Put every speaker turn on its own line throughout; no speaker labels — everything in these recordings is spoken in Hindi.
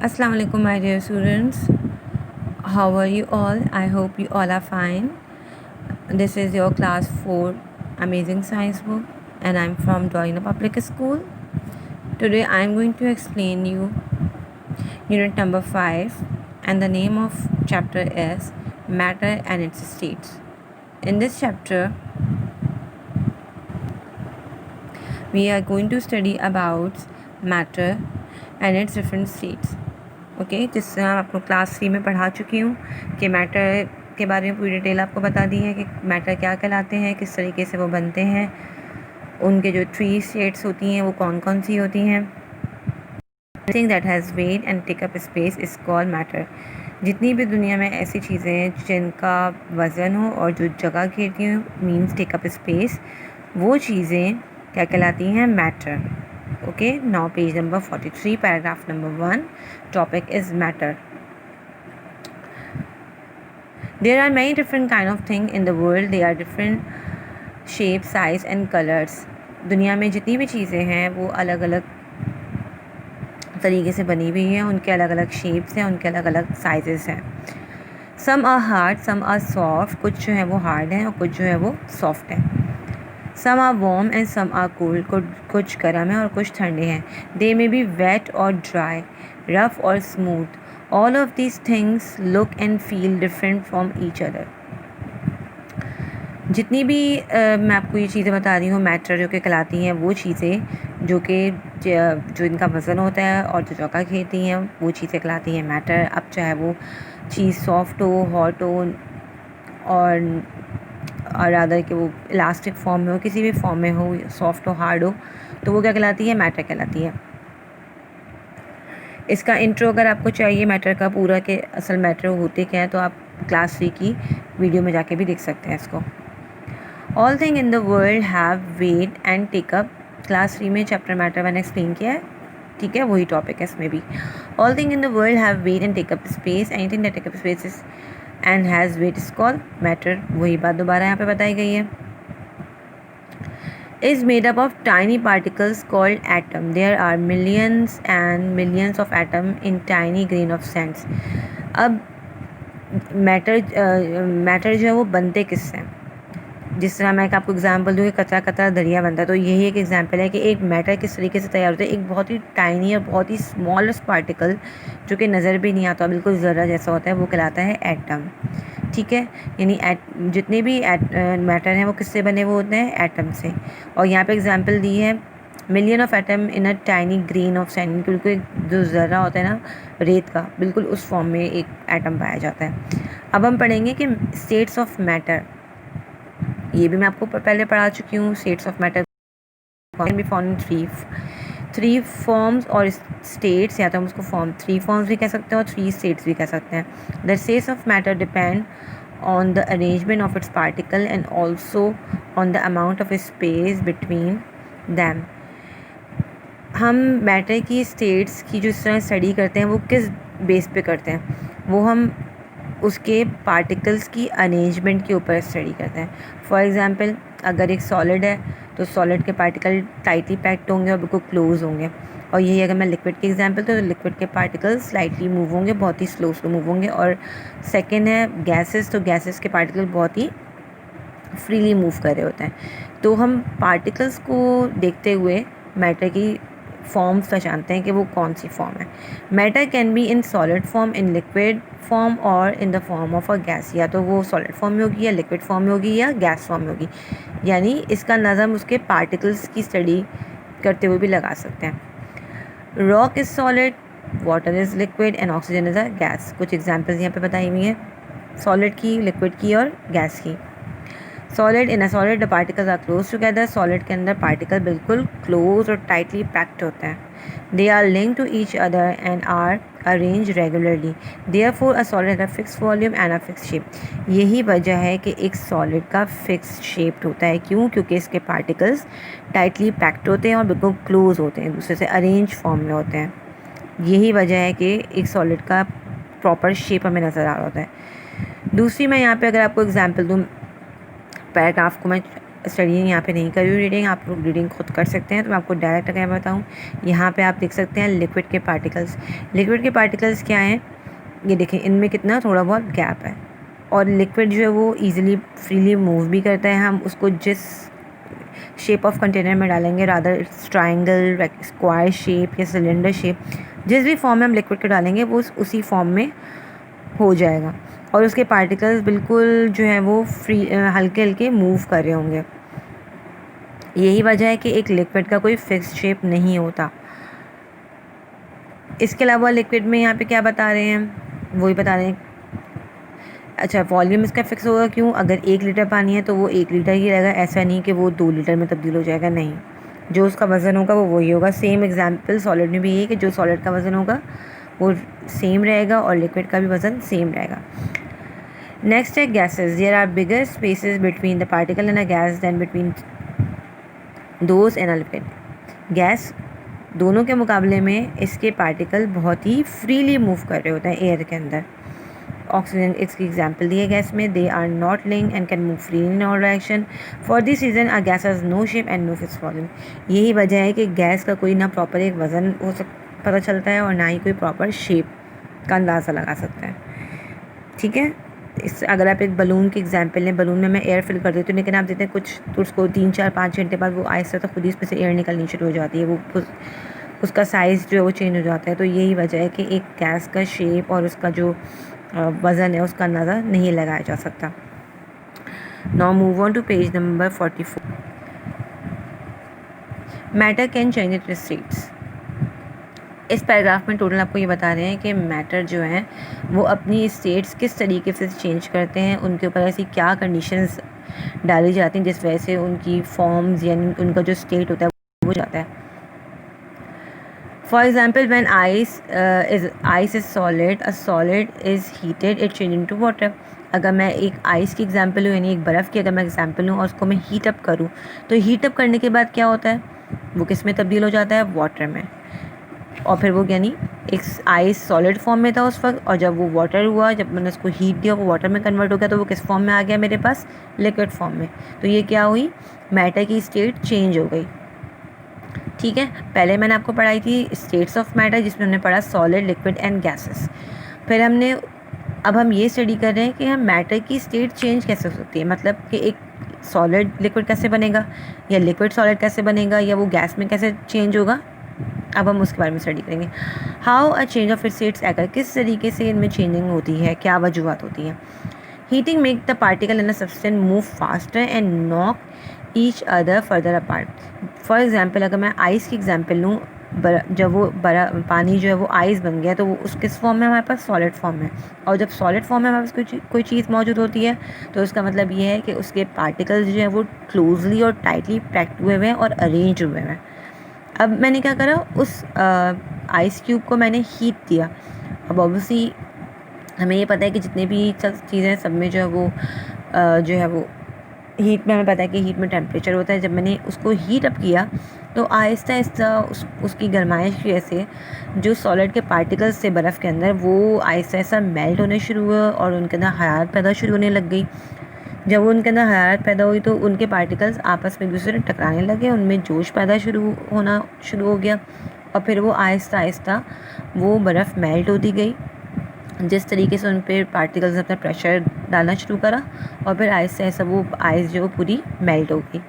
Assalamu alaikum, my dear students. How are you all? I hope you all are fine. This is your class 4 amazing science book, and I'm from Doina Public School. Today I'm going to explain you unit number 5, and the name of chapter is Matter and its States. In this chapter we are going to study about matter and its different states. Okay, जिस तरह आपको क्लास 3 में पढ़ा चुकी हूँ कि मैटर के बारे में पूरी डिटेल आपको बता दी है कि मैटर क्या कहलाते हैं, किस तरीके से वो बनते हैं, उनके जो 3 स्टेट्स होती हैं वो कौन कौन सी होती हैं. Anything that has weight and take up space is called matter. जितनी भी दुनिया में ऐसी चीज़ें हैं जिनका वज़न हो और जो जगह घेरती हो मीन्स टेक अप स्पेस, वो चीज़ें क्या कहलाती हैं? Matter. Okay, now page number 43, paragraph number 1, topic is matter. There are many different kind of thing in the world. They are different shape, size and colors. दुनिया में जितनी भी चीज़ें हैं वो अलग अलग तरीके से बनी हुई हैं, उनके अलग अलग शेप्स हैं, उनके अलग अलग साइजेस हैं. Some are hard, some are soft. कुछ जो है वो हार्ड हैं और कुछ जो है वो सॉफ्ट हैं. Some are warm and some are cold. कुछ गर्म है और कुछ ठंडे हैं. They may be wet or dry, rough or smooth. All of these things look and feel different from each other. जितनी भी मैं आपको ये चीज़ें बता रही हूँ मैटर जो कि कहलाती हैं वो चीज़ें जो इनका वज़न होता है और जो जगह घेरती हैं वो चीज़ें कहलाती हैं मैटर. अब चाहे वो चीज़ सॉफ्ट हो, हॉट हो और अदर कि वो इलास्टिक फॉर्म में हो, किसी भी फॉर्म में हो, सॉफ्ट हो, हार्ड हो, तो वो क्या कहलाती है? मैटर कहलाती है. इसका इंट्रो अगर आपको चाहिए मैटर का पूरा के असल मैटर होते क्या है तो आप क्लास 3 की वीडियो में जाके भी देख सकते हैं इसको. All thing in the world have weight and take up. Class 3 में चैप्टर मैटर मैंने एक्सप्लेन किया है, ठीक है, वही टॉपिक है इसमें भी. All thing in the world have weight and take up space. Anything that take up space is and has weight is called matter. वही बात दोबारा यहाँ पे बताई गई है. is made up of tiny particles called atom. There are millions and millions of atom in tiny grain of sands. अब मैटर जो है वो बनते किससे हैं? जिस तरह मैं आपको एग्जांपल दूँ कि कतरा कतरा दरिया बनता है, तो यही एक एग्जांपल है कि एक मैटर किस तरीके से तैयार होता है. एक बहुत ही टाइनी और बहुत ही स्मॉलेस्ट पार्टिकल जो कि नज़र भी नहीं आता, बिल्कुल ज़रा जैसा होता है, वो कहलाता है एटम. ठीक है, यानी जितने भी मैटर हैं वो किससे बने हुए होते हैं? एटम से. और यहाँ पे एग्जांपल दी है million of atom in a tiny grain of sand. बिल्कुल जो ज़रा होता है ना रेत का, बिल्कुल उस फॉर्म में एक एटम पाया जाता है. अब हम पढ़ेंगे कि स्टेट्स ऑफ मैटर. ये भी मैं आपको पहले पढ़ा चुकी हूँ. States of matter can be found in three forms और स्टेट्स, या तो हम उसको फॉर्म 3 फॉर्म्स भी कह सकते हैं और 3 स्टेट्स भी कह सकते हैं. The states of matter depend on the arrangement of its particle and also on the amount of space between them. हम मैटर की स्टेट्स की जो इस तरह स्टडी करते हैं वो किस बेस पे करते हैं? वो हम उसके पार्टिकल्स की अरेंजमेंट के ऊपर स्टडी करते हैं. फॉर एग्ज़ाम्पल अगर एक सॉलिड है तो सॉलिड के पार्टिकल टाइटली पैक्ड होंगे और बिल्कुल क्लोज होंगे. और यही अगर मैं लिक्विड की एग्जांपल तो लिक्विड के पार्टिकल्स स्लाइटली मूव होंगे, बहुत ही स्लो मूव होंगे. और सेकंड है गैसेस, तो गैसेस के पार्टिकल बहुत ही फ्रीली मूव कर रहे होते हैं. तो हम पार्टिकल्स को देखते हुए मैटर की फॉर्म्स पहचानते हैं कि वो कौन सी फॉर्म है. Matter can be in solid form, in liquid form और in the form of a gas. या तो वो सॉलिड फॉर्म में होगी या लिक्विड फॉर्म में होगी या गैस फॉर्म में होगी. यानी इसका अंदाज़ा हम उसके पार्टिकल्स की स्टडी करते हुए भी लगा सकते हैं. Rock is solid, water is liquid and oxygen is a gas. कुछ एग्जांपल्स यहाँ पे बताई हुई हैं सॉलिड की, लिक्विड की और गैस की. Solid, in a solid the particles are close together. Solid के अंदर पार्टिकल बिल्कुल क्लोज और टाइटली पैक्ड होते हैं. They are link to each other and are arrange regularly. Therefore a solid have fix volume and a fix shape. यही वजह है कि एक सॉलिड का फिक्स शेप्ड होता है. क्यों? क्योंकि इसके पार्टिकल्स टाइटली पैक्ड होते हैं और बिल्कुल क्लोज होते हैं, दूसरे से अरेंज फॉर्म में होते हैं. यही वजह है कि एक सॉलिड का प्रॉपर शेप हमें नज़र आ रहा होता है. दूसरी मैं यहाँ पे अगर आपको एग्जांपल दूँ, पैराग्राफ को मैं स्टडी यहाँ पे नहीं करी हुई रीडिंग, आप लोग रीडिंग खुद कर सकते हैं। तो मैं आपको डायरेक्ट क्या बताऊँ, यहाँ पे आप देख सकते हैं लिक्विड के पार्टिकल्स। लिक्विड के पार्टिकल्स क्या हैं, ये देखें, इनमें कितना थोड़ा बहुत गैप है, और लिक्विड जो है वो ईजिली फ्रीली मूव भी करता है। हम उसको जिस शेप ऑफ कंटेनर में डालेंगे, रादर ट्राइंगल, स्क्वायर शेप या सिलेंडर शेप, जिस भी फॉर्म में हम लिक्विड को डालेंगे वो उसी फॉर्म में हो जाएगा, और उसके पार्टिकल्स बिल्कुल जो है वो फ्री हल्के हल्के मूव कर रहे होंगे। यही वजह है कि एक लिक्विड का कोई फिक्स शेप नहीं होता। इसके अलावा लिक्विड में यहाँ पे क्या बता रहे हैं, वही बता रहे हैं। अच्छा, वॉल्यूम इसका फिक्स होगा, क्यों? अगर 1 लीटर पानी है तो वो 1 लीटर ही रहेगा, ऐसा नहीं कि वो 2 लीटर में तब्दील हो जाएगा, नहीं। जो उसका वज़न होगा वो वही होगा। सेम एग्जाम्पल सॉलिड में भी है कि जो सॉलिड का वज़न होगा वो सेम रहेगा और लिक्विड का भी वज़न सेम रहेगा। नेक्स्ट है gases. There are bigger spaces between the particle in a gas than between those in a liquid. Gas दोनों के मुकाबले में इसके पार्टिकल बहुत ही फ्रीली मूव कर रहे होते हैं एयर के अंदर। ऑक्सीजन इसकी एग्जाम्पल दी है गैस में, they are not link and can move freely in all direction. For this reason a gas has no shape and no fix volume. यही वजह है कि गैस का कोई ना प्रॉपर एक वज़न पता चलता है और ना ही कोई प्रॉपर शेप का अंदाज़ा लगा सकता है। ठीक है, इस अगर आप एक बलून की एग्जांपल लें, बलून में मैं एयर फिल कर देती हूँ, लेकिन आप देखते हैं कुछ तो उसको 3, 4, 5 घंटे बाद वो आहिस्ता तो खुद ही इसमें से एयर निकलनी शुरू हो जाती है, वो उसका साइज़ जो है वो चेंज हो जाता है। तो यही वजह है कि एक गैस का शेप और उसका जो वज़न है उसका अंदाज़ा नहीं लगाया जा सकता। Now move on to page number 44। Matter can change it states. इस पैराग्राफ में टोटल आपको ये बता रहे हैं कि मैटर जो है वो अपनी स्टेट्स किस तरीके से चेंज करते हैं, उनके ऊपर ऐसी क्या कंडीशंस डाली जाती हैं जिस वजह से उनकी फॉर्म्स यानी उनका जो स्टेट होता है वो जाता है। For example when ice is solid, a solid is heated, it change into water. अगर मैं एक आइस की एग्जाम्पल हूँ यानी एक बर्फ़ की अगर मैं एग्जाम्पल हूँ और उसको मैं हीट अप करूँ, तो हीट अप करने के बाद क्या होता है, वो किस में तब्दील हो जाता है, वाटर में। और फिर वो यानी एक आइस सॉलिड फॉर्म में था उस वक्त, और जब वो वाटर हुआ, जब मैंने उसको हीट दिया वो वाटर में कन्वर्ट हो गया, तो वो किस फॉर्म में आ गया मेरे पास, लिक्विड फॉर्म में। तो ये क्या हुई, मैटर की स्टेट चेंज हो गई। ठीक है, पहले मैंने आपको पढ़ाई थी स्टेट्स ऑफ मैटर जिसमें हमने पढ़ा सॉलिड, लिक्विड एंड गैसेस। फिर अब हम ये स्टडी कर रहे हैं कि हम मैटर की स्टेट चेंज कैसे हो सकती है, मतलब कि एक सॉलिड लिक्विड कैसे बनेगा, या लिक्विड सॉलिड कैसे बनेगा, या वो गैस में कैसे चेंज होगा। अब हम उसके बारे में स्टडी करेंगे। How a change of states अगर किस तरीके से इनमें चेंजिंग होती है, क्या वजूहत होती हैं। Heating make the particle in a substance move faster and knock each other further apart. For example अगर मैं आइस की एग्जाम्पल लूँ, जब वो पानी जो है वो आइस बन गया तो वो उस किस फॉर्म में हमारे पास, सॉलिड फॉर्म में। और जब सॉलिड फॉर्म में हमारे पास कोई चीज़ मौजूद होती है तो उसका मतलब ये है कि उसके पार्टिकल्स जो है वो क्लोजली और टाइटली पैक्ड हुए हुए हैं और अरेंज हुए हैं। अब मैंने क्या करा, उस आइस क्यूब को मैंने हीट दिया। अब ऑब्वियसली हमें ये पता है कि जितने भी चीज़ें हैं सब में जो है वो जो है वो हीट में, हमें पता है कि हीट में टेम्परेचर होता है। जब मैंने उसको हीट अप किया तो आहिस्ता आहिस्ता उसकी गर्माइश की वजह से जो सॉलिड के पार्टिकल्स थे बर्फ़ के अंदर वो आहिस्ता आहिस्ता मेल्ट होने शुरू हुए और उनके अंदर हरारत पैदा शुरू होने लग गई। जब उनके अंदर हरारत पैदा हुई तो उनके पार्टिकल्स आपस में एक दूसरे से टकराने लगे, उनमें जोश पैदा होना शुरू हो गया, और फिर वो आहिस्ता आहिस्ता वो बर्फ़ मेल्ट होती गई। जिस तरीके से उन पर पार्टिकल्स अपना प्रेशर डालना शुरू करा और फिर आहिस्ता आहिस्ता वो आइस जो पूरी मेल्ट हो गई।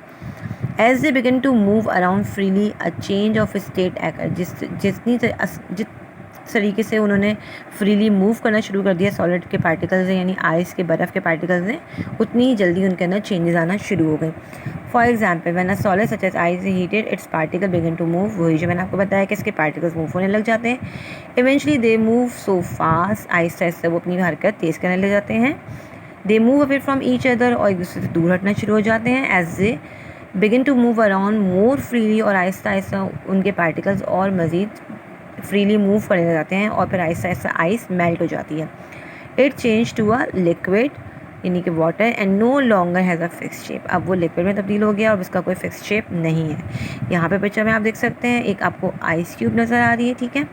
As they begin to move around freely a change of state occur. जिस तरीके से उन्होंने फ्रीली मूव करना शुरू कर दिया सॉलिड के पार्टिकल्स ने यानी आइस के बर्फ़ के पार्टिकल्स ने, उतनी ही जल्दी उनके अंदर चेंजेस आना शुरू हो गए। For example when a solid such as ice heated its particle begin to move. वही जो मैंने आपको बताया कि इसके पार्टिकल्स मूव होने लग जाते हैं। Eventually they move so fast, Aahista Aahista वो अपनी हरकत तेज़ करने लग जाते हैं। They move away from each other, और एक दूसरे से दूर हटना शुरू हो जाते हैं। As they begin to move around more freely, और आहिस्ता आहिस्ता उनके पार्टिकल्स और मज़ीद फ्रीली मूव करने लग जाते हैं और फिर आहिस्ता आहिस्ता आइस मेल्ट हो जाती है। It change to a liquid यानी कि water and no longer has a fix shape. अब वो लिक्विड में तब्दील हो गया और उसका कोई फिक्स शेप नहीं है। यहाँ पे पिक्चर में आप देख सकते हैं एक आपको आइस क्यूब नज़र आ रही है। ठीक है,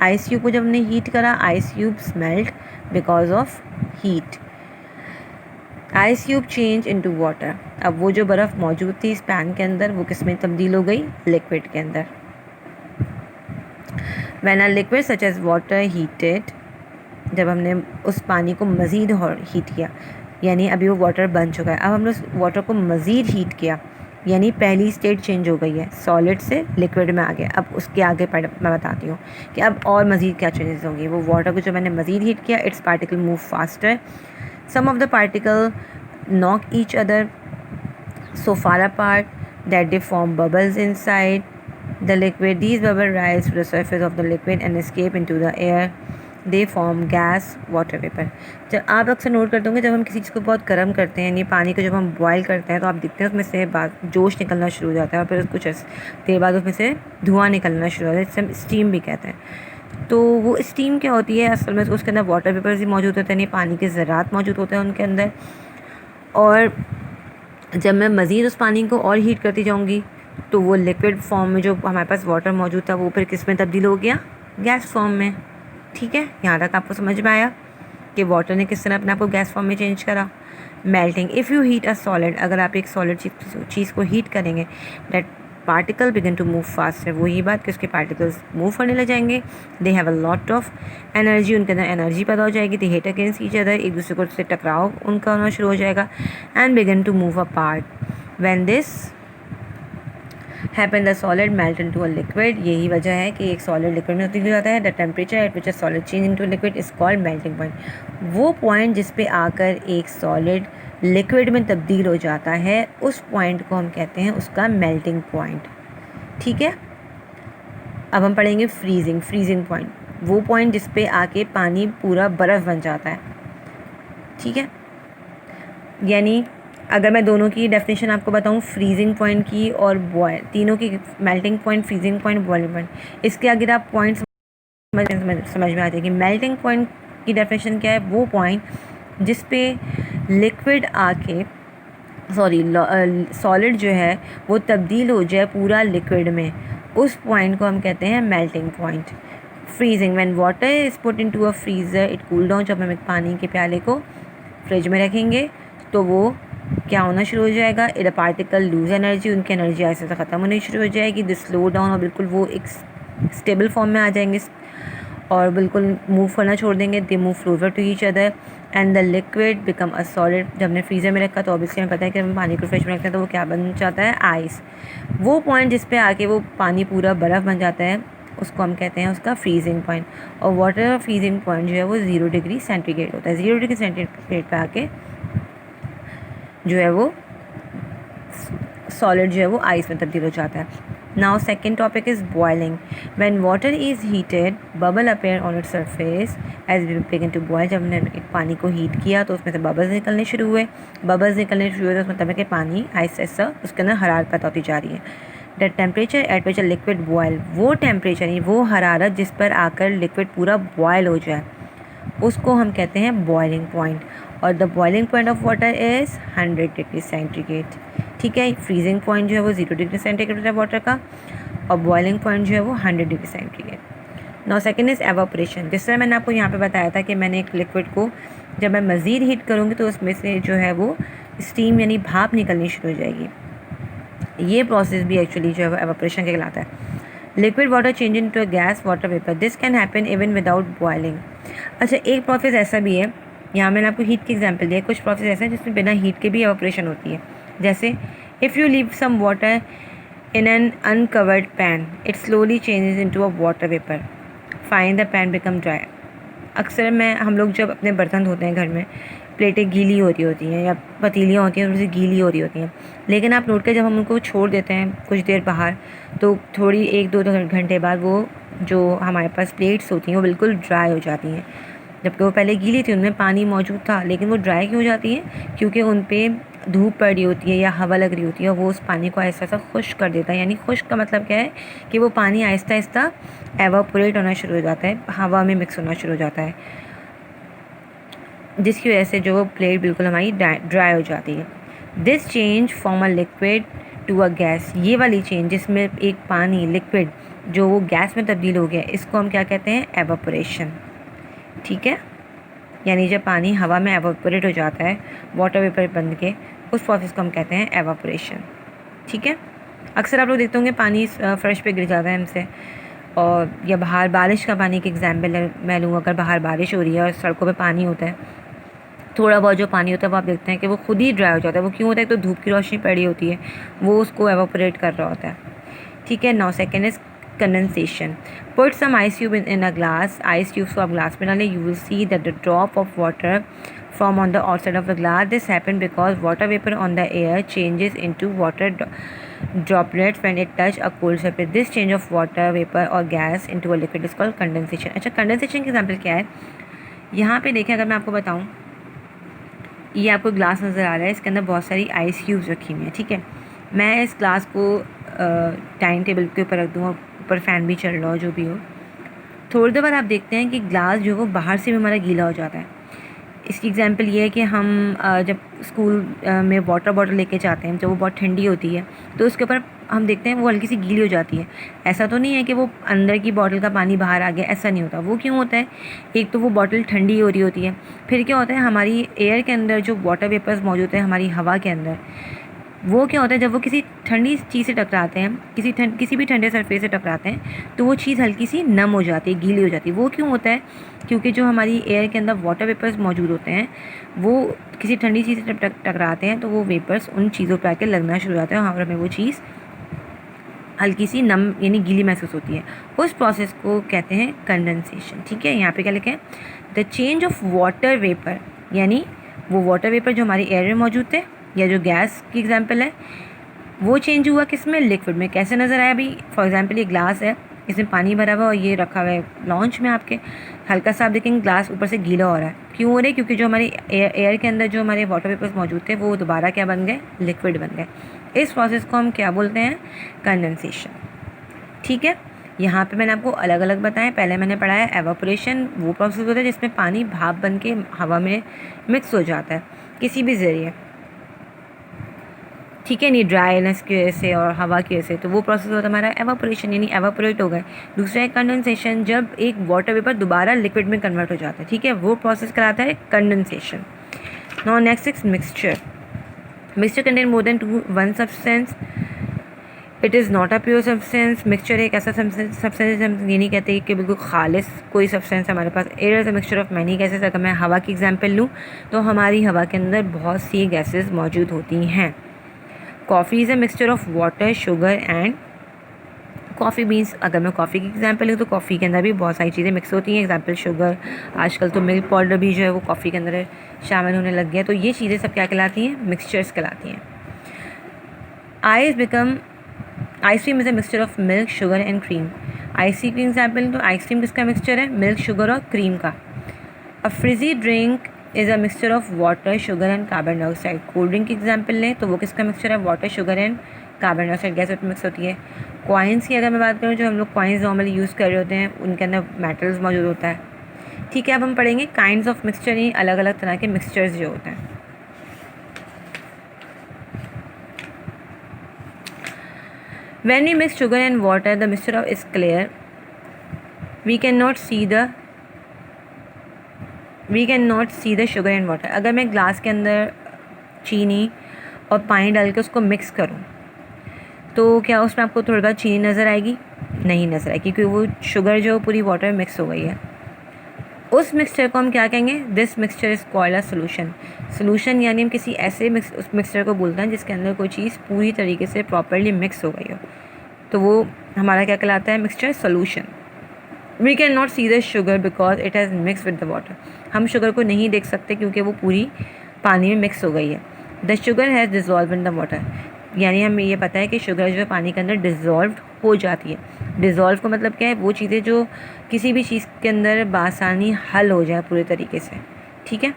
आइस क्यूब को जब हमने हीट करा, ice cube smelt because of heat. Ice cube change into water, अब वो जो बर्फ़ मौजूद थी इस पैन के अंदर वो किस में तब्दील हो गई, लिक्विड के अंदर। When a liquid such as water heated, जब हमने उस पानी को मज़ीद हीट किया, यानी अभी वो वाटर बन चुका है, अब हमने उस वाटर को मज़ीद हीट किया, यानी पहली स्टेट चेंज हो गई है, सॉलिड से लिक्विड में आ गया। अब उसके आगे मैं बताती हूँ कि अब और मज़ीद क्या चेंजेस होंगी। वो वाटर को जो मैंने मज़ीद हीट किया, its particle move faster, some of the particle knock each other so far apart that they form bubbles inside the liquid. These bubbles rise to the surface of the liquid and escape into the air. They form gas, water vapor. जब आप अक्सर नोट करते होंगे जब हम किसी चीज़ को बहुत गर्म करते हैं, यानी पानी को जब हम बॉयल करते हैं तो आप देखते हैं उसमें से जोश निकलना शुरू हो जाता है और फिर कुछ देर बाद उसमें से धुआं निकलना शुरू हो जाता है, जिसे हम स्टीम भी कहते हैं। तो वो स्टीम क्या होती है, असल में उसके अंदर वाटर वेपर्स ही मौजूद होते हैं, यानी पानी के ज़रात मौजूद होते हैं उनके अंदर। और जब मैं मज़ीद उस पानी को और हीट करती जाऊंगी तो वो लिक्विड फॉर्म में जो हमारे पास वाटर मौजूद था वो फिर किस में तब्दील हो गया, गैस फॉर्म में। ठीक है, यहाँ तक आपको समझ में आया कि वाटर ने किस तरह अपने आप को गैस फॉर्म में चेंज करा। Melting, if you heat a solid, अगर आप एक सॉलिड चीज़ को हीट करेंगे, that particle begin to move fast है, वही बात कि उसके पार्टिकल्स मूव करने लग जाएंगे। They have a lot of energy, उनके अंदर एनर्जी पैदा हो जाएगी। दे हिट अगेंस्ट ईच अदर, एक दूसरे को से टकराव उनका होना शुरू हो जाएगा। And begin to move apart, when this happen the solid melt into a liquid, यही वजह है कि एक सॉलिड लिक्विड में तब्दील हो जाता है। The temperature at which a solid change into liquid is called melting point, वो पॉइंट जिस पे आकर एक सॉलिड लिक्विड में तब्दील हो जाता है उस पॉइंट को हम कहते हैं उसका मेल्टिंग पॉइंट। ठीक है, अब हम पढ़ेंगे फ्रीजिंग। फ्रीजिंग पॉइंट, वो पॉइंट जिस पे आके पानी पूरा बर्फ़ बन जाता है। ठीक है, यानी अगर मैं दोनों की डेफिनेशन आपको बताऊं, फ्रीजिंग पॉइंट की और बॉयल, तीनों की, melting point, freezing point, boiling point, इसके आगे आप पॉइंट समझ में आ जाएगी। मेल्टिंग पॉइंट की डेफिनेशन क्या है, वो पॉइंट जिस पे लिक्विड आके सॉलिड जो है वो तब्दील हो जाए पूरा लिक्विड में, उस पॉइंट को हम कहते हैं melting point. Freezing, when water is put into a freezer it cool down, जब हम एक पानी के प्याले को फ्रिज में रखेंगे तो वो क्या होना शुरू हो जाएगा, it a particle lose energy, उनकी एनर्जी ऐसे से ख़त्म होनी शुरू हो जाएगी। दिस स्लो डाउन, और बिल्कुल वो एक स्टेबल फॉर्म में आ जाएंगे और बिल्कुल मूव करना छोड़ देंगे। They move closer to each other and the liquid become a solid. जब हमने फ्रीज़र में रखा तो ऑब्वियसली हमें पता है कि हम पानी को फ्रिज में रखते हैं तो वो क्या बन जाता है, आइस। वो पॉइंट जिस पे आके वो पानी पूरा बर्फ़ बन जाता है उसको हम कहते हैं उसका फ्रीजिंग पॉइंट। और वाटर फ्रीजिंग पॉइंट जो है वो 0 डिग्री सेंटीग्रेड होता है। 0 डिग्री सेंटीग्रेड पे आके जो है वो सॉलिड जो है वो आइस में तब्दील हो जाता है। Now second topic is boiling. When water is heated bubble appear on its surface as we begin to boil, जब हमने एक पानी को हीट किया तो उसमें से बबल्स निकलने शुरू हुए। बबल्स निकलने शुरू हुए तो उसमें मतलब है कि पानी आहिस्ता आहिस्ता उसके अंदर हरारत पैदा होती जा रही है। The temperature at which a liquid boil, वो टेम्परेचर यानी वो हरारत जिस पर आकर लिक्विड पूरा बॉयल हो जाए उसको हम कहते हैं बॉइलिंग पॉइंट। और the boiling point of water is 100 degree centigrade. ठीक है, फ्रीजिंग पॉइंट जो है वो 0 डिग्री सेंटीग्रेड है वाटर का, और बॉइलिंग पॉइंट जो है वो 100 degree centigrade. Now second is evaporation. जिस तरह मैंने आपको यहाँ पे बताया था कि मैंने एक लिक्विड को जब मैं मज़ीद हीट करूँगी तो उसमें से जो है वो स्टीम यानी भाप निकलनी शुरू हो जाएगी। ये प्रोसेस भी एक्चुअली जो है एवापोरेशन कहलाता है। Liquid water change into a gas, water vapour, this can happen even without boiling. अच्छा, एक प्रोसेस ऐसा भी है, यहाँ मैंने आपको हीट की एग्जांपल दिया, कुछ प्रोसेस ऐसे हैं जिसमें बिना हीट के भी एवापोरेशन होती है। जैसे if you leave some water in an uncovered pan it slowly changes into a water vapour, fine the pan become dry. अक्सर हम लोग जब अपने बर्तन धोते हैं घर में, प्लेटें गीली होती हैं या पतीलियाँ होती हैं थोड़ी सी गीली हो रही होती हैं, लेकिन आप नोट करें जब हम उनको छोड़ देते हैं कुछ देर बाहर तो थोड़ी 1-2 घंटे बाद वो जो हमारे पास प्लेट्स होती हैं वो बिल्कुल ड्राई हो जाती हैं। जबकि वो पहले गीली थी, उनमें पानी मौजूद था, लेकिन वो ड्राई क्यों हो जाती हैं, क्योंकि उन पर धूप पड़ रही होती है या हवा लग रही होती है, वो उस पानी को आहिस्ता आहिस्ता खुश्क कर देता है। यानी खुश्क का मतलब क्या है कि वो पानी आहिस्ता आहिस्ता एवापोरेट होना शुरू हो जाता है, हवा में मिक्स होना शुरू हो जाता है, जिसकी वजह से जो वो प्लेट बिल्कुल हमारी ड्राई हो जाती है। This change from a liquid to a gas, ये वाली चेंज जिसमें एक पानी लिक्विड जो वो गैस में तब्दील हो गया, इसको हम क्या कहते हैं, एवापोरेशन। ठीक है, यानी जब पानी हवा में एवापोरेट हो जाता है वाटर वेपर बन के, उस प्रोसेस को हम कहते हैं एवापोरेशन। ठीक है, अक्सर आप लोग देखते होंगे पानी फर्श पे गिर जाता है हमसे, और या बाहर बारिश का पानी की एग्जाम्पल है मैं लूँ, अगर बाहर बारिश हो रही है और सड़कों पे पानी होता है, थोड़ा बहुत जो पानी होता है वो आप देखते हैं कि वो खुद ही ड्राई हो जाता है। वो क्यों होता है? तो धूप की रोशनी पड़ी होती है, वो उसको एवापोरेट कर रहा होता है। ठीक है, 9 second is condensation. Put some ice cube in a glass, ice cubes को आप ग्लास में डालें, you will see that the drop of water from on the outside of the glass. This happens because water vapor on the air changes into water droplets when it touch a cold surface. This change of water vapor or gas into a liquid is called condensation. अच्छा, कंडेंसेशन की एग्जाम्पल क्या है? यहाँ पे देखें, अगर मैं आपको बताऊँ, ये आपको ग्लास नज़र आ रहा है, इसके अंदर बहुत सारी आइस क्यूब्स रखी हुई हैं। ठीक है, मैं इस ग्लास को डाइनिंग टेबल के ऊपर रख दूँ और ऊपर फ़ैन भी चल रहा हो, जो भी हो, थोड़ी देर बाद आप देखते हैं कि ग्लास जो वो बाहर से भी हमारा गीला हो जाता है। इसकी एग्जांपल ये है कि हम जब स्कूल में वाटर बॉटल लेके जाते हैं, जब वो बहुत ठंडी होती है तो उसके ऊपर हम देखते हैं वो हल्की सी गीली हो जाती है। ऐसा तो नहीं है कि वो अंदर की बॉटल का पानी बाहर आ गया, ऐसा नहीं होता। वो क्यों होता है? एक तो वो बॉटल ठंडी हो रही होती है, फिर क्या होता है, हमारी एयर के अंदर जो वाटर वेपर्स मौजूद है हमारी हवा के अंदर, वो क्या होता है, जब वो किसी ठंडी चीज़ से टकराते हैं, किसी भी ठंडे सरफेस से टकराते हैं, तो वो चीज़ हल्की सी नम हो जाती है, गीली हो जाती है। वो क्यों होता है? क्योंकि जो हमारी एयर के अंदर वाटर वेपर्स मौजूद होते हैं, वो किसी ठंडी चीज़ से टकराते हैं, तो वो वेपर्स उन चीज़ों पर आके लगना शुरू हो जाते हैं और हमें वो चीज़ हल्की सी नम यानी गीली महसूस होती है। उस प्रोसेस को कहते हैं कंडेंसेशन। ठीक है, यहाँ पे क्या लिखे हैं? The change of water vapour, यानी वो वाटर वेपर जो हमारी एयर में मौजूद थे, या जो गैस की एग्जांपल है, वो चेंज हुआ किस में? लिक्विड में। कैसे नज़र आया अभी? फॉर एग्जांपल ये ग्लास है, इसमें पानी भरा हुआ और ये रखा हुआ है लॉन्च में आपके, हल्का सा आप देखेंगे ग्लास ऊपर से गीला हो रहा है। क्यों हो रहा है? क्योंकि जो हमारी एयर के अंदर जो हमारे वाटर वेपर्स मौजूद थे वो दोबारा क्या बन गए? लिक्विड बन गए। इस प्रोसेस को हम क्या बोलते हैं? कंडेंसेशन। ठीक है, यहाँ पे मैंने आपको अलग अलग बताया। पहले मैंने पढ़ा है एवापोरेशन, वो प्रोसेस होता है जिसमें पानी भाप बन के हवा में मिक्स हो जाता है किसी भी ज़रिए। ठीक है, नहीं ड्राईनेस की वजह से और हवा की वजह से, तो वो प्रोसेस होता है हमारा एवापोरेशन, यानी एवापोरेट हो गए। दूसरा है कंडेंसेशन, जब एक वाटर वेपर दोबारा लिक्विड में कन्वर्ट हो जाता है। ठीक है, वो प्रोसेस कहलाता है condensation. Now next is mixture. Mixture contain more than one substance, it is not a pure substance. Mixture एक ऐसा सब्सटेंस हम ये नहीं कहते कि बिल्कुल खालिस कोई सब्सटेंस हमारे पास। Air is a mixture of many gases. अगर मैं हवा की एग्जांपल लूँ तो हमारी हवा के अंदर बहुत सी गैसेज मौजूद होती हैं। Coffee is a mixture of water, sugar and coffee beans. अगर मैं कॉफ़ी की एग्जांपल लूँ तो कॉफ़ी के अंदर भी बहुत सारी चीज़ें मिक्स होती हैं। एग्जांपल शुगर, आजकल तो मिल्क पाउडर भी जो है वो कॉफ़ी के अंदर शामिल होने लग गया। तो ये चीज़ें सब क्या कहलाती हैं? मिक्सचर्स कहलाती हैं। Ice cream is a mixture of milk, sugar and cream. Ice cream की एग्जाम्पल तो आइसक्रीम किसका मिक्सचर है? मिल्क, शुगर और क्रीम का। A fizzy drink is a mixture of water, sugar and carbon dioxide. Cold drink की एग्जाम्पल लें तो वो किसका मिक्सचर है? Water, sugar and carbon dioxide gas उसमें मिक्स होती है। कॉइन्स की अगर मैं बात करूँ, जो हम लोग कॉइन्स नॉर्मली यूज़ कर रहे होते हैं, उनके अंदर मेटल्स मौजूद होता है। ठीक है, अब हम पढ़ेंगे काइंड्स ऑफ मिक्सचर, ही अलग अलग तरह के मिक्सचर्स जो होते हैं। When we mix sugar and water, the mixture is clear. We cannot see the sugar and water. अगर मैं ग्लास के अंदर चीनी और पानी डाल के उसको मिक्स करूँ तो क्या उसमें आपको थोड़ी बहुत चीनी नज़र आएगी? नहीं नज़र आएगी, क्योंकि वो शुगर जो पूरी वाटर में मिक्स हो गई है। उस मिक्सचर को हम क्या कहेंगे? This mixture is called a solution. Solution यानी हम किसी ऐसे उस मिक्सचर को बोलते हैं जिसके अंदर कोई चीज़ पूरी तरीके से प्रॉपरली मिक्स हो गई हो, तो वो हमारा क्या कहलाता है? Mixture solution. We can not see the sugar because it has mix with the water. हम शुगर को नहीं देख सकते क्योंकि वो पूरी पानी में मिक्स हो गई है। The sugar has dissolve in the water, यानी हमें ये पता है कि शुगर जो है पानी के अंदर डिज़ोल्व हो जाती है। डिज़ोल्व का मतलब क्या है? वो चीज़ें जो किसी भी चीज़ के अंदर बासानी हल हो जाए पूरे तरीके से। ठीक है,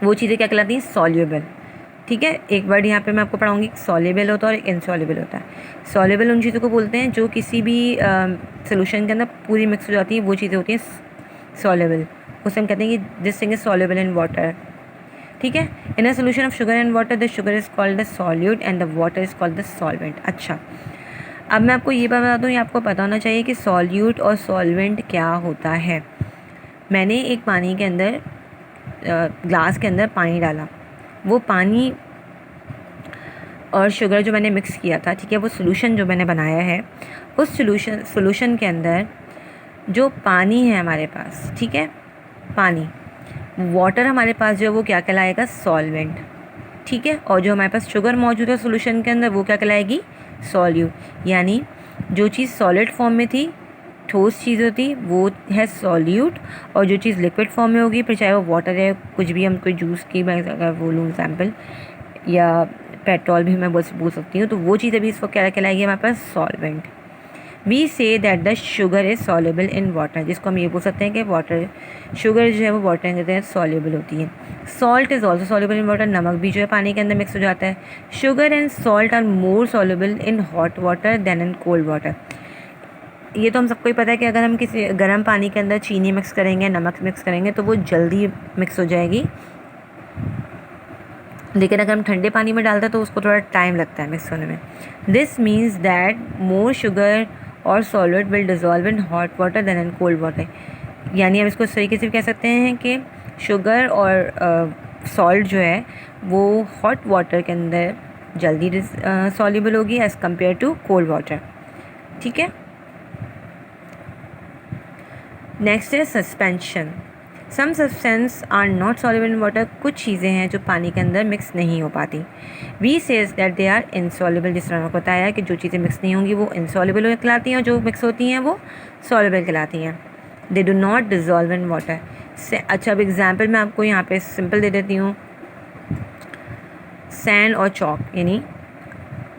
वो चीज़ें क्या कहलाती हैं? सॉल्युबल। ठीक है, एक वर्ड यहाँ पे मैं आपको पढ़ाऊँगी, सॉल्युबल होता है और इनसॉल्युबल होता है। सॉल्युबल उन चीज़ों को बोलते हैं जो किसी भी सोल्यूशन के अंदर पूरी मिक्स हो जाती हैं, वो चीज़ें होती हैं सॉल्युबल। उसे हम कहते हैं कि this thing is soluble in water. ठीक है, in a solution of sugar and water the sugar is called the solute and the water is called the solvent. अच्छा, अब मैं आपको ये बात बता दूँ, ये आपको पता होना चाहिए कि सॉल्यूट और सॉल्वेंट क्या होता है। मैंने एक पानी के अंदर ग्लास के अंदर पानी डाला, वो पानी और शुगर जो मैंने मिक्स किया था, ठीक है, वो सोल्यूशन जो मैंने बनाया है, उस सोल्यूशन के अंदर जो पानी है हमारे पास, ठीक है, पानी, वाटर हमारे पास जो है वो क्या कहलाएगा, सॉल्वेंट, ठीक है। और जो हमारे पास शुगर मौजूद है सोल्यूशन के अंदर वो क्या कहलाएगी, सॉल्यूट। यानी जो चीज़ सॉलिड फॉर्म में थी, ठोस चीज़ होती, वो है सॉल्यूट, और जो चीज़ लिक्विड फॉर्म में होगी, फिर चाहे वो वाटर है, कुछ भी, हम कोई जूस की मैं अगर बोलूँ एग्जाम्पल, या पेट्रोल भी मैं बोल सकती हूँ, तो वो चीज़ अभी इसको क्या कहलाएगी हमारे पास, solvent. We say that the sugar is soluble in water, जिसको हम ये बोल सकते हैं कि वाटर, शुगर जो है वो वाटर के अंदर सॉल्युबल होती है। Salt is also soluble in water, नमक भी जो है पानी के अंदर मिक्स हो जाता है। Sugar and salt are more soluble in hot water then in cold water. ये तो हम सबको ही पता है कि अगर हम किसी गर्म पानी के अंदर चीनी मिक्स करेंगे, नमक मिक्स करेंगे, तो वो जल्दी मिक्स हो जाएगी, लेकिन अगर हम ठंडे पानी में डालते हैं तो उसको थोड़ा टाइम लगता है मिक्स होने में। This means that more sugar और solid will dissolve in hot water then in cold water. यानी हम इसको इस तरीके से भी कह सकते हैं कि शुगर और सॉल्ट जो है वो हॉट वाटर के अंदर जल्दी सॉल्युबल होगी as compare to cold water, ठीक है। नेक्स्ट है suspension. Some substance are not soluble in water, कुछ चीज़ें हैं जो पानी के अंदर मिक्स नहीं हो पाती। We says that they are insoluble, जिस तरह आपको बताया कि जो चीज़ें मिक्स नहीं होंगी वो इनसॉल्युबल कहलाती हैं, और जो मिक्स होती हैं वो सॉल्युबल कहलाती हैं। They do not dissolve in water. अच्छा, अब एग्जाम्पल मैं आपको यहाँ पे सिंपल दे देती हूँ। सैंड और चॉक, यानी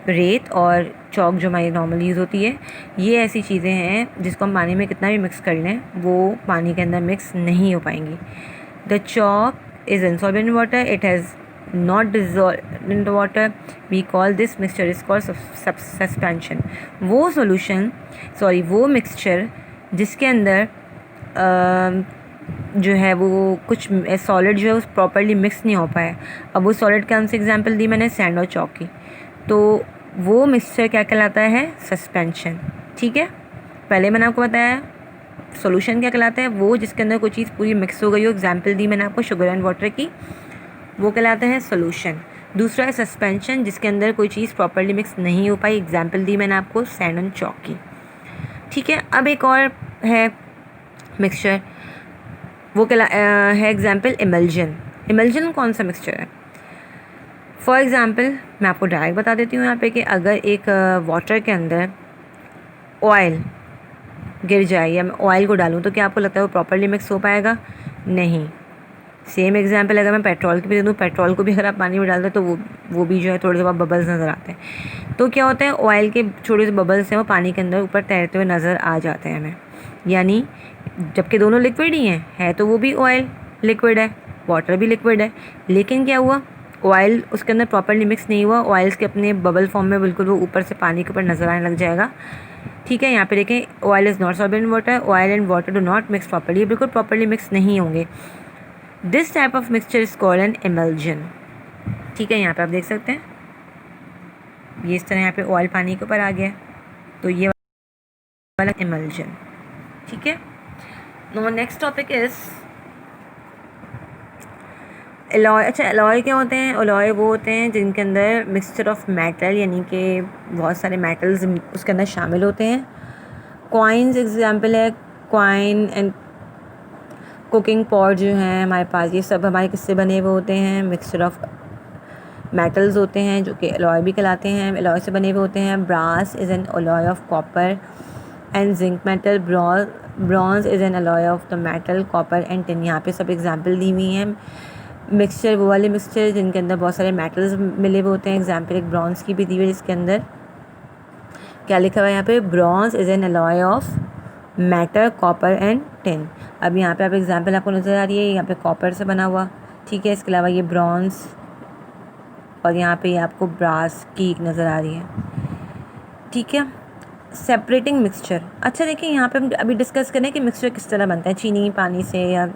रेत और चॉक जो हमारी नॉर्मल यूज़ होती है, ये ऐसी चीज़ें हैं जिसको हम पानी में कितना भी मिक्स कर लें वो पानी के अंदर मिक्स नहीं हो पाएंगी। The chalk is insoluble in water, it has not dissolve in water, we call this mixture is called suspension. वो सोल्यूशन, सॉरी वो मिक्सचर जिसके अंदर जो है वो कुछ सॉलिड जो है उस प्रॉपरली मिक्स नहीं हो पाया। अब वो सॉलिड का हमसे एग्जांपल दी मैंने सैंड और चॉक की, तो वो मिक्सचर क्या कहलाता है, सस्पेंशन, ठीक है। पहले मैंने आपको बताया सॉल्यूशन क्या कहलाता है, वो जिसके अंदर कोई चीज़ पूरी मिक्स हो गई हो, एग्जांपल दी मैंने आपको शुगर एंड वाटर की, वो कहलाता है सॉल्यूशन। दूसरा है सस्पेंशन, जिसके अंदर कोई चीज़ प्रॉपरली मिक्स नहीं हो पाई, एग्जांपल दी मैंने आपको सैंड एंड चॉक की, ठीक है। अब एक और है मिक्सचर, वो है एग्जाम्पल इमल्जन। इमल्जन कौन सा मिक्सचर है, फॉर एग्ज़ाम्पल मैं आपको डायरेक्ट बता देती हूँ यहाँ पे कि अगर एक वाटर के अंदर ऑयल गिर जाए या मैं ऑयल को डालूँ तो क्या आपको लगता है वो प्रॉपरली मिक्स हो पाएगा, नहीं। सेम एग्जांपल अगर मैं पेट्रोल की भी दे दूँ, पेट्रोल को भी अगर आप पानी में डाल दें तो वो भी जो है थोड़े से बहुत बबल्स नज़र आते हैं। तो क्या होता है, ऑयल के छोटे से बबल्स हैं वो पानी के अंदर ऊपर तैरते हुए नज़र आ जाते हैं हमें, यानी जबकि दोनों लिक्विड ही हैं, है तो वो भी ऑयल लिक्विड है, वाटर भी लिक्विड है, लेकिन क्या हुआ, ऑयल उसके अंदर प्रॉपरली मिक्स नहीं हुआ, ऑयल्स के अपने बबल फॉर्म में बिल्कुल वो ऊपर से पानी के ऊपर नज़र आने लग जाएगा, ठीक है। यहाँ पे देखें, oil is not soluble in water, oil and water do not mix properly, बिल्कुल प्रॉपरली मिक्स नहीं होंगे। This type of mixture is called an emulsion, ठीक है। यहाँ पे आप देख सकते हैं ये इस तरह यहाँ पे ऑयल पानी के ऊपर आ गया, तो ये वाला इमल्जन, ठीक है। No next topic is alloy. अच्छा, एलॉय क्या होते हैं, एलॉय वो होते हैं जिनके अंदर मिक्सचर ऑफ मेटल, यानी कि बहुत सारे मेटल्स उसके अंदर शामिल होते हैं। कॉइन्स एग्जांपल है, कॉइन एंड कुकिंग पॉट जो हैं हमारे पास, ये सब हमारे किससे बने हुए होते हैं, मिक्सचर ऑफ मेटल्स होते हैं जो कि एलॉय भी कहलाते हैं, एलॉय से बने हुए होते हैं। Brass is an alloy of copper and zinc metal, bronze is an alloy of the metal copper and tin. यहाँ पे सब एग्जांपल दी हुई हैं। मिक्सचर वो वाले मिक्सचर जिनके अंदर बहुत सारे मेटल्स मिले हुए होते हैं, एग्जांपल एक ब्रॉन्ज की भी दी हुई है जिसके अंदर क्या लिखा हुआ है यहाँ पे, bronze is an alloy of metal copper and tin. अब यहाँ पे आप एग्जांपल आपको नज़र आ रही है, यहाँ पे कॉपर से बना हुआ, ठीक है। इसके अलावा ये ब्रॉन्ज और यहाँ पे आपको ब्रास की नज़र आ रही है, ठीक है। सेपरेटिंग मिक्सचर, अच्छा देखिए यहाँ पे हम अभी डिस्कस करें कि मिक्सचर किस तरह बनता है, चीनी पानी से या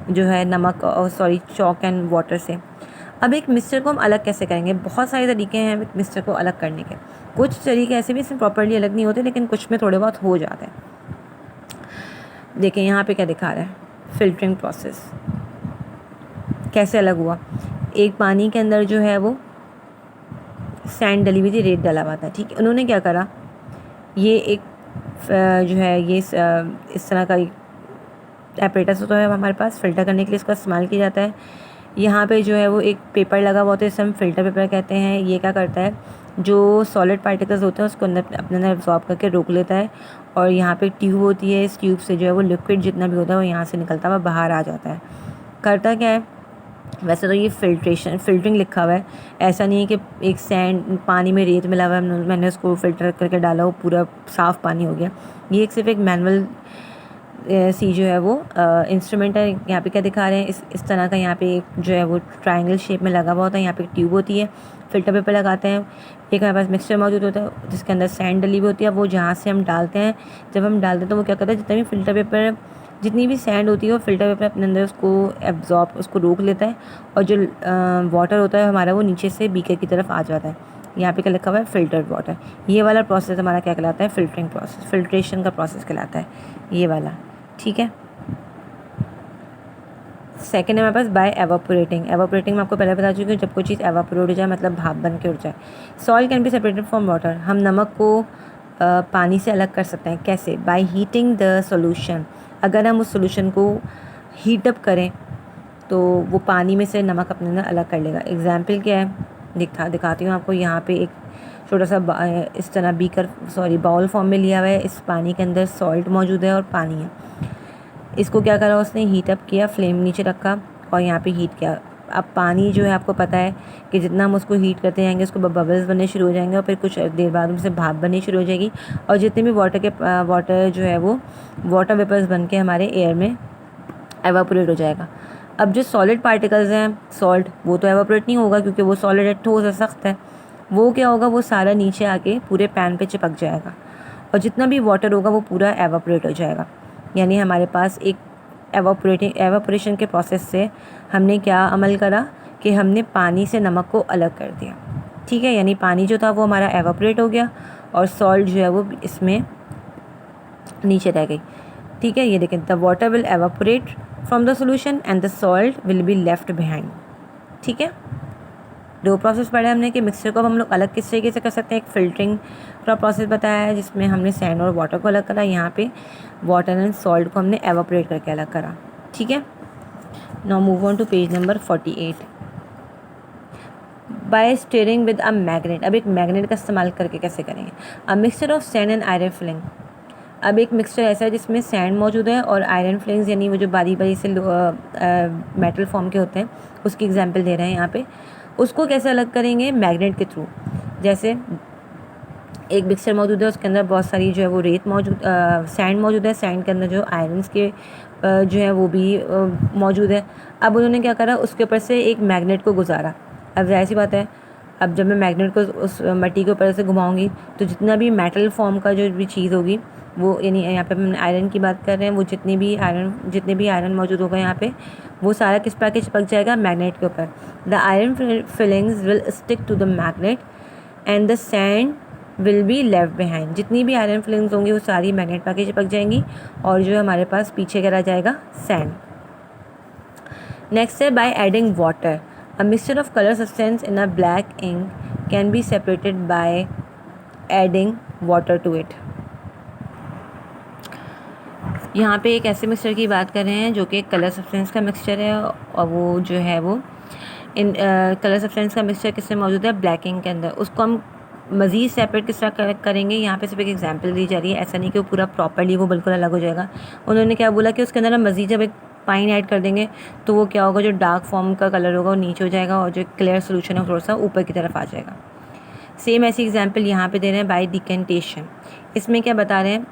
जो है नमक सॉरी चॉक एंड वाटर से। अब एक मिक्सचर को हम अलग कैसे करेंगे, बहुत सारे तरीके हैं एक मिक्सचर को अलग करने के, कुछ तरीके ऐसे भी इसमें प्रॉपरली अलग नहीं होते लेकिन कुछ में थोड़े बहुत हो जाते हैं। देखिए यहाँ पे क्या दिखा रहा है, फ़िल्टरिंग प्रोसेस कैसे अलग हुआ। एक पानी के अंदर जो है वो सैंड डली हुई थी, रेत डला हुआ था, ठीक है। उन्होंने क्या करा, ये एक जो है ये इस तरह का एपरेटस होता है हमारे पास, फ़िल्टर करने के लिए इसका इस्तेमाल किया जाता है। यहाँ पे जो है वो एक पेपर लगा हुआ होता है, इसे हम फ़िल्टर पेपर कहते हैं। ये क्या करता है, जो सॉलिड पार्टिकल्स होते हैं उसको अंदर अपने अंदर एब्जॉर्ब करके रोक लेता है, और यहाँ पे ट्यूब होती है, इस ट्यूब से जो है वो लिक्विड जितना भी होता है वो यहाँ से निकलता हुआ बाहर आ जाता है। करता क्या है, वैसे तो ये फ़िल्टरिंग लिखा हुआ है, ऐसा नहीं है कि एक सैंड पानी में रेत मिला हुआ है, मैंने उसको फ़िल्टर करके डाला, वो पूरा साफ़ पानी हो गया। ये एक सिर्फ एक मैनुअल सी जो है वो इंस्ट्रूमेंट है। यहाँ पे क्या दिखा रहे हैं, इस तरह का यहाँ पे एक जो है वो ट्रायंगल शेप में लगा हुआ होता है, यहाँ पे एक ट्यूब होती है, फ़िल्टर पेपर लगाते हैं। एक हमारे पास मिक्सचर मौजूद होता है जिसके अंदर सैंड डली हुई होती है, वो जहाँ से हम डालते हैं, जब हम डालते हैं तो वो क्या करता है, जितना भी फ़िल्टर पेपर, जितनी भी सैंड होती है वो फ़िल्टर पेपर अपने अंदर उसको एब्जॉर्ब, उसको रोक लेता है, और जो वाटर होता है हमारा वो नीचे से बीकर की तरफ आ जाता है। यहाँ पे क्या लिखा हुआ है, फ़िल्टर्ड वाटर। ये वाला प्रोसेस हमारा क्या कहलाता है, फ़िल्टरिंग प्रोसेस, फ़िल्ट्रेशन का प्रोसेस कहलाता है ये वाला, ठीक है। सेकेंड है हमारे पास बाय एवापोरेटिंग। एवापोरेटिंग मैं आपको पहले बता चुकी हूँ, जब कोई चीज़ एवापोरेट हो जाए मतलब भाप बन के उड़ जाए। Soil can be separated from water. हम नमक को पानी से अलग कर सकते हैं, कैसे, बाय हीटिंग द सॉल्यूशन। अगर हम उस सॉल्यूशन को हीटअप करें तो वो पानी में से नमक अपने अंदर अलग कर लेगा। एग्जाम्पल क्या है, दिखाती हूँ आपको। यहाँ पे एक छोटा सा इस तरह बाउल फॉर्म में लिया हुआ है, इस पानी के अंदर सॉल्ट मौजूद है और पानी है। इसको क्या करा उसने, हीटअप किया, फ्लेम नीचे रखा और यहाँ पे हीट किया। अब पानी जो है आपको पता है कि जितना हम उसको हीट करते जाएंगे उसको बबल्स बनने शुरू हो जाएंगे, और फिर कुछ देर बाद उनसे भाप बननी शुरू हो जाएगी, और जितने भी वाटर जो है वो वाटर वेपर्स बन के हमारे एयर में एवापोरेट हो जाएगा। अब जो सॉलिड पार्टिकल्स हैं, सॉल्ट, वो तो एवापोरेट नहीं होगा क्योंकि वो सॉलिड है, ठोस है, सख्त है। वो क्या होगा, वो सारा नीचे आके पूरे पैन पे चिपक जाएगा, और जितना भी वाटर होगा वो पूरा एवापोरेट हो जाएगा। यानी हमारे पास एक एवापोरेशन के प्रोसेस से हमने क्या अमल करा कि हमने पानी से नमक को अलग कर दिया, ठीक है। यानी पानी जो था वो हमारा एवापोरेट हो गया और सॉल्ट जो है वो इसमें नीचे रह गई, ठीक है। ये देखें, the water will evaporate from the solution and the salt will be left behind, ठीक है। दो प्रोसेस पढ़े हमने कि मिक्सचर को हम लोग अलग किस तरीके से कर सकते हैं। एक फ़िल्टरिंग का प्रोसेस बताया है जिसमें हमने सैंड और वाटर को अलग करा, यहाँ पे वाटर एंड सॉल्ट को हमने एवापोरेट करके अलग करा, ठीक है। Now move on to page number 48। By stirring with a magnet. अब एक मैग्नेट का इस्तेमाल करके कैसे करेंगे, a mixture of sand and iron filing. अब एक मिक्सचर ऐसा है जिसमें सैंड मौजूद है और आयरन फिलिंग्स यानी वो जो बारी बारी से मेटल फॉर्म के होते हैं उसकी एग्जांपल दे रहे हैं यहाँ पे। उसको कैसे अलग करेंगे, मैग्नेट के थ्रू। जैसे एक मिक्सचर मौजूद है, उसके अंदर बहुत सारी जो है वो रेत मौजूद, सैंड मौजूद है, सैंड के अंदर जो आयरन्स के जो है वो भी मौजूद है। अब उन्होंने क्या करा, उसके ऊपर से एक मैग्नेट को गुजारा। अब जाहिर सी बात है, अब जब मैं मैग्नेट को उस मट्टी के ऊपर से घुमाऊंगी तो जितना भी मेटल फॉर्म का जो भी चीज़ होगी वो, यानी यहाँ पे हम आयरन की बात कर रहे हैं, वो जितने भी आयरन मौजूद होगा यहाँ पे, वो सारा किस पर आके चिपक जाएगा, मैग्नेट के ऊपर। The iron filings will stick to the magnet and the sand will be left behind. जितनी भी आयरन फिलिंग्स होंगी वो सारी मैग्नेट पर आके चिपक जाएंगी, और जो हमारे पास पीछे क्या रह जाएगा, सैंड। नेक्स्ट है by adding water. A mixture of color substance in a black ink can be separated by adding water to it. यहाँ पे एक ऐसे मिक्सचर की बात कर रहे हैं जो कि एक कलर सब्सटेंस का मिक्सचर है, और वो जो है वो इन कलर सब्सटेंस का मिक्सचर किससे मौजूद है, ब्लैक इंक के अंदर। उसको हम मज़ीद सेपरेट किस तरह करेंगे, यहाँ पे सिर्फ एक एग्जांपल दी जा रही है, ऐसा नहीं कि वो पूरा प्रॉपर्ली वो बिल्कुल अलग हो जाएगा। उन्होंने क्या बोला कि उसके अंदर हम मज़ीद जब एक पाइन ऐड कर देंगे तो वो क्या होगा, जो डार्क फॉर्म का कलर होगा वो नीचे हो जाएगा, और जो क्लियर सोल्यूशन है थोड़ा सा ऊपर की तरफ आ जाएगा। सेम ऐसी एग्जांपल यहाँ पे दे रहे हैं बाय डिकेंटेशन। इसमें क्या बता रहे हैं,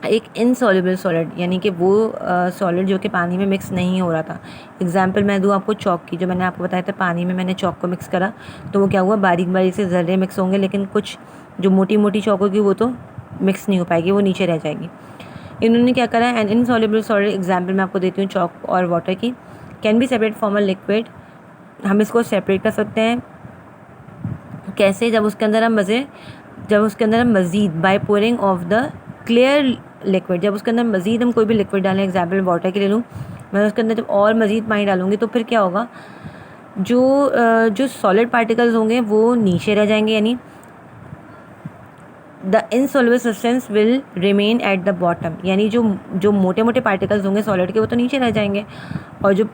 एक इनसॉल्युबल सॉलिड, यानी कि वो सॉलिड जो कि पानी में मिक्स नहीं हो रहा था। एग्जांपल मैं दूँ आपको चॉक की, जो मैंने आपको बताया था, पानी में मैंने चॉक को मिक्स करा तो वो क्या हुआ, बारीक बारीक से ज़र्रे मिक्स होंगे, लेकिन कुछ जो मोटी मोटी चॉक होगी वो तो मिक्स नहीं हो पाएगी, वो नीचे रह जाएगी। इन्होंने क्या करा, एन इनसॉल्युबल सॉलिड, एग्जांपल मैं आपको देती हूँ चॉक और वाटर की, can be separate from a liquid. हम इसको सेपरेट कर सकते हैं कैसे, जब उसके अंदर हम मज़ीद by pouring off the clear liquid, जब उसके अंदर मज़ीद हम कोई भी लिक्विड डालें, एग्जाम्पल वाटर के ले लूँ, मैं उसके अंदर जब और मज़ीद पानी डालूँगी तो फिर क्या होगा, जो सॉलिड पार्टिकल्स होंगे वो नीचे रह जाएंगे, यानी the insoluble substance will remain at the bottom, यानी जो मोटे मोटे पार्टिकल्स होंगे सॉलिड के वो तो नीचे रह जाएंगे, और जो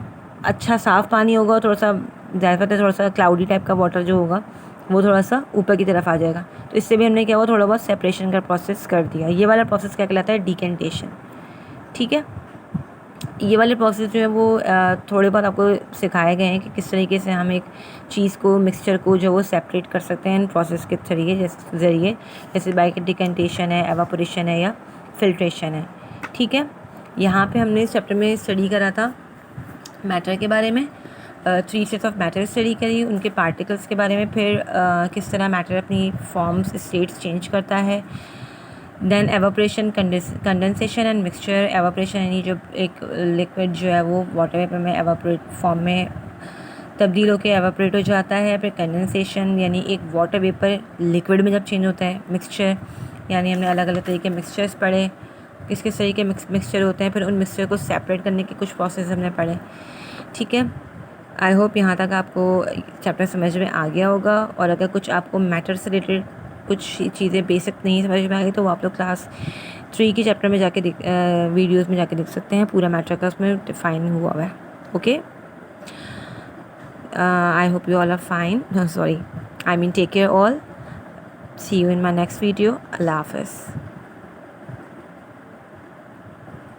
अच्छा साफ़ पानी होगा थोड़ा सा ज़्यादा, थोड़ा सा क्लाउडी टाइप का वाटर जो होगा वो थोड़ा सा ऊपर की तरफ आ जाएगा। तो इससे भी हमने क्या हुआ, थोड़ा बहुत सेपरेशन का प्रोसेस कर दिया। ये वाला प्रोसेस क्या कहलाता है, डिकेंटेशन। ठीक है, ये वाले प्रोसेस जो है वो थोड़े बहुत आपको सिखाए गए हैं कि किस तरीके से हम एक चीज़ को, मिक्सचर को जो वो सेपरेट कर सकते हैं इन प्रोसेस के ज़रिए, जैसे बाय डिकेंटेशन है, एवापोरेशन है या फिल्ट्रेशन है। ठीक है, यहाँ पे हमने इस चैप्टर में स्टडी करा था मैटर के बारे में, 3 स्टेट्स ऑफ मैटर स्टडी करी, उनके पार्टिकल्स के बारे में, फिर किस तरह मैटर अपनी फॉर्म्स, स्टेट्स चेंज करता है। Then evaporation, condensation and mixture. Evaporation यानी जब एक लिक्विड जो है वो वाटर वेपर में एवापोरेट फॉर्म में तब्दील होकर एवापोरेट हो जाता है। फिर कंडेंसेशन यानी एक वाटर वेपर लिक्विड में जब चेंज होता है। मिक्सचर यानी हमने अलग अलग तरीके मिक्सचर्स पढ़े, किस किस तरीके मिक्सचर होते हैं, फिर उन मिक्सचर को सेपरेट करने के कुछ प्रोसेस हमने पढ़े। ठीक है, आई होप यहाँ तक आपको चैप्टर समझ में आ गया होगा, और अगर कुछ आपको मैटर से रिलेटेड कुछ चीज़ें बेसिक नहीं समझ में आ गई तो वो आप लोग क्लास 3 की चैप्टर में जाके वीडियोस में जाके देख सकते हैं, पूरा मैटर का उसमें डिफाइन हुआ है। Okay, I hope you all are fine, sorry, I mean take care all, see you in my next video, अल्लाह हाफ़िज़।